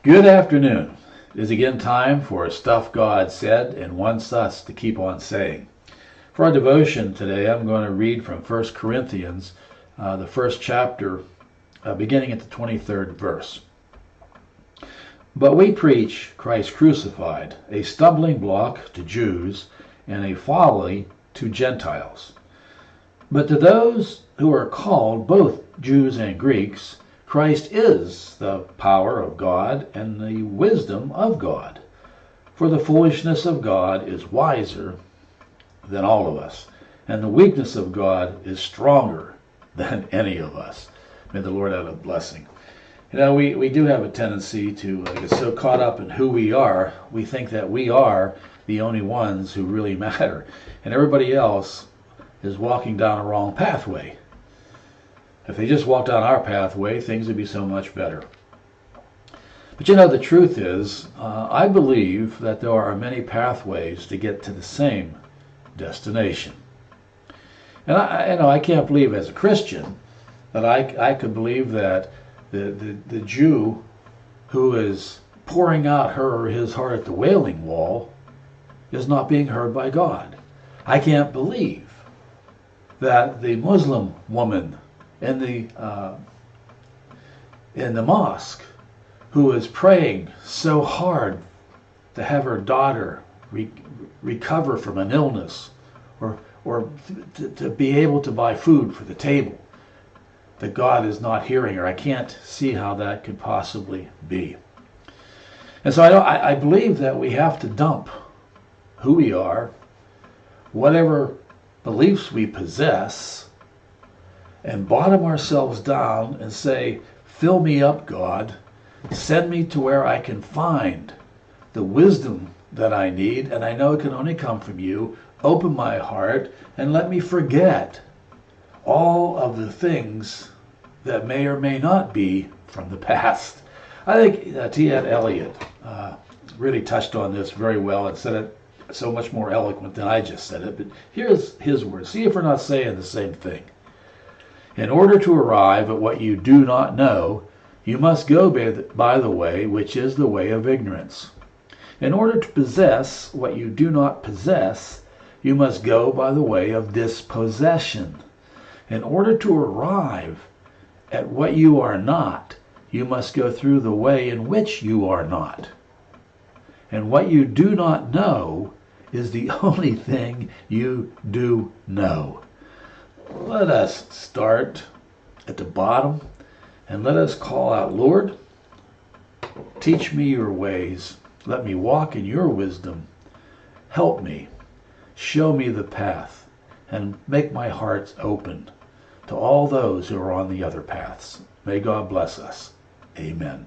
Good afternoon. It is again time for Stuff God Said and Wants Us to Keep on Saying. For our devotion today, I'm going to read from 1 Corinthians, the first chapter, beginning at the 23rd verse. But we preach Christ crucified, a stumbling block to Jews and a folly to Gentiles. But to those who are called, both Jews and Greeks, Christ is the power of God and the wisdom of God. For the foolishness of God is wiser than all of us, and the weakness of God is stronger than any of us. May the Lord add a blessing. You know, we do have a tendency to get so caught up in who we are, we think that we are the only ones who really matter, and everybody else is walking down a wrong pathway. If they just walked down our pathway, things would be so much better. But you know, the truth is, I believe that there are many pathways to get to the same destination. And I can't believe as a Christian that I could believe that the Jew who is pouring out her or his heart at the Wailing Wall is not being heard by God. I can't believe that the Muslim woman in the mosque who is praying so hard to have her daughter recover from an illness or to be able to buy food for the table, that God is not hearing her. I can't see how that could possibly be. And so I believe that we have to dump who we are, whatever beliefs we possess, and bottom ourselves down and say, fill me up, God. Send me to where I can find the wisdom that I need, and I know it can only come from you. Open my heart and let me forget all of the things that may or may not be from the past. I think T.Ed Elliott really touched on this very well and said it so much more eloquent than I just said it. But here's his words. See if we're not saying the same thing. In order to arrive at what you do not know, you must go by the way which is the way of ignorance. In order to possess what you do not possess, you must go by the way of dispossession. In order to arrive at what you are not, you must go through the way in which you are not. And what you do not know is the only thing you do know. Let us start at the bottom and let us call out, Lord, teach me your ways. Let me walk in your wisdom. Help me. Show me the path and make my heart open to all those who are on the other paths. May God bless us. Amen.